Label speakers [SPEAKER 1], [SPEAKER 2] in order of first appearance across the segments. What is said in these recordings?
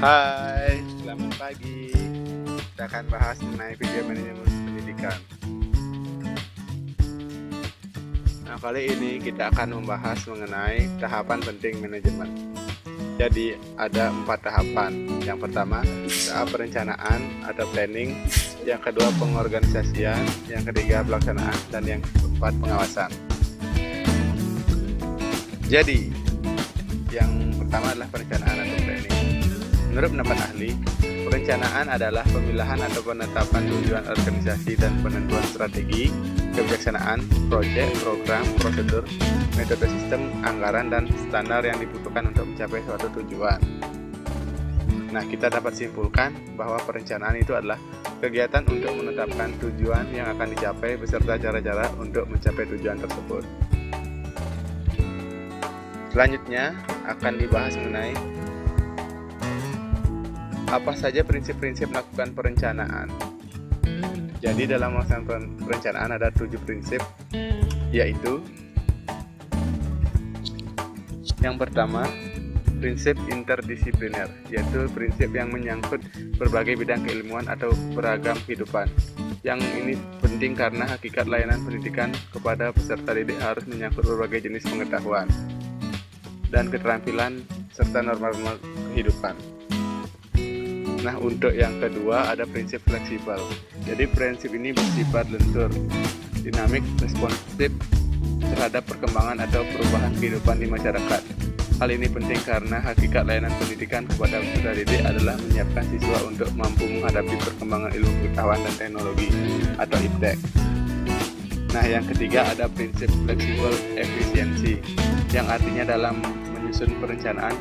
[SPEAKER 1] Hai, selamat pagi. Kita akan bahas mengenai video manajemen pendidikan. Nah, kali ini kita akan membahas mengenai tahapan penting manajemen. Jadi, ada 4 tahapan. Yang pertama, tahap perencanaan atau planning. Yang kedua, pengorganisasian. Yang ketiga, pelaksanaan. Dan yang keempat, pengawasan. Jadi, yang pertama adalah perencanaan atau planning. Menurut pendapat ahli, perencanaan adalah pemilahan atau penetapan tujuan organisasi dan penentuan strategi, kebijaksanaan, proyek, program, prosedur, metode sistem, anggaran, dan standar yang dibutuhkan untuk mencapai suatu tujuan. Nah, kita dapat simpulkan bahwa perencanaan itu adalah kegiatan untuk menetapkan tujuan yang akan dicapai beserta cara-cara untuk mencapai tujuan tersebut. Selanjutnya akan dibahas mengenai apa saja prinsip-prinsip melakukan perencanaan. Jadi dalam melaksanakan perencanaan ada 7 prinsip, yaitu yang pertama, prinsip interdisipliner, yaitu prinsip yang menyangkut berbagai bidang keilmuan atau beragam kehidupan. Yang ini penting karena hakikat layanan pendidikan kepada peserta didik harus menyangkut berbagai jenis pengetahuan dan keterampilan serta norma-norma kehidupan. Nah, untuk yang kedua ada prinsip fleksibel. Jadi prinsip ini bersifat lentur, dinamik, responsif terhadap perkembangan atau perubahan kehidupan di masyarakat. Hal ini penting karena hakikat layanan pendidikan kepada peserta didik adalah menyiapkan siswa untuk mampu menghadapi perkembangan ilmu pengetahuan dan teknologi atau iptek. Nah, yang ketiga ada prinsip fleksibel efisiensi, yang artinya dalam menyusun perencanaan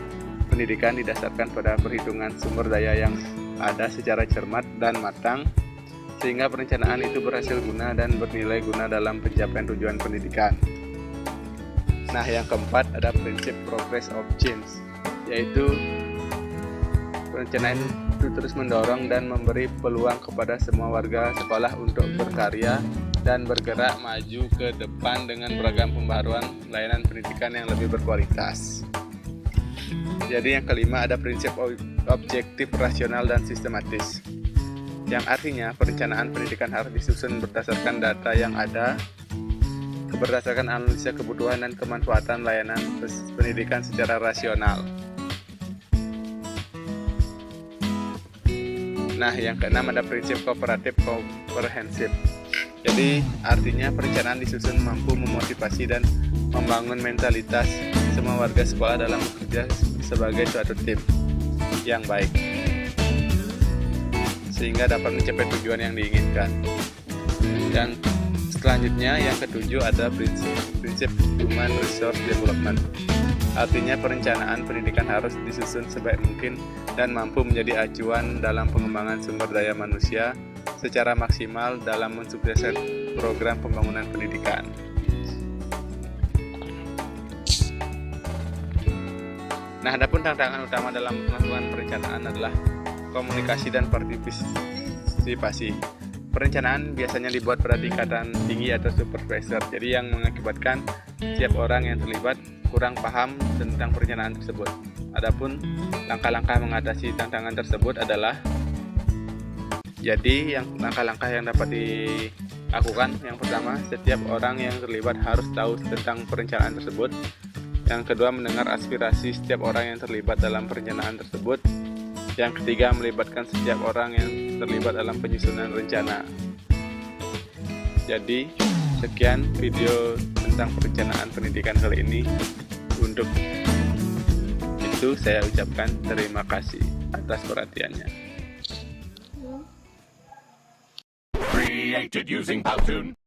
[SPEAKER 1] pendidikan didasarkan pada perhitungan sumber daya yang ada secara cermat dan matang, sehingga perencanaan itu berhasil guna dan bernilai guna dalam pencapaian tujuan pendidikan. Nah, yang keempat ada prinsip progress of change, yaitu perencanaan itu terus mendorong dan memberi peluang kepada semua warga sekolah untuk berkarya dan bergerak maju ke depan dengan beragam pembaharuan layanan pendidikan yang lebih berkualitas. Jadi yang kelima ada prinsip objektif, rasional, dan sistematis, yang artinya perencanaan pendidikan harus disusun berdasarkan data yang ada, berdasarkan analisa kebutuhan dan kemanfaatan layanan pendidikan secara rasional. Nah, yang keenam ada prinsip kooperatif komprehensif. Jadi artinya perencanaan disusun mampu memotivasi dan membangun mentalitas semua warga sekolah dalam bekerja sebagai suatu tim yang baik, sehingga dapat mencapai tujuan yang diinginkan. Dan selanjutnya yang ketujuh ada prinsip human resource development. Artinya perencanaan pendidikan harus disusun sebaik mungkin dan mampu menjadi acuan dalam pengembangan sumber daya manusia secara maksimal dalam mensukseskan program pembangunan pendidikan. Nah, adapun tantangan utama dalam melakukan perencanaan adalah komunikasi dan partisipasi. Perencanaan biasanya dibuat pada tingkatan tinggi atau supervisor, jadi yang mengakibatkan setiap orang yang terlibat kurang paham tentang perencanaan tersebut. Adapun langkah-langkah mengatasi tantangan tersebut adalah, jadi langkah-langkah yang dapat dilakukan, yang pertama, setiap orang yang terlibat harus tahu tentang perencanaan tersebut. Yang kedua, mendengar aspirasi setiap orang yang terlibat dalam perencanaan tersebut. Yang ketiga, melibatkan setiap orang yang terlibat dalam penyusunan rencana. Jadi, sekian video tentang perencanaan pendidikan kali ini. Untuk itu, saya ucapkan terima kasih atas perhatiannya.
[SPEAKER 2] Created using Powtoon.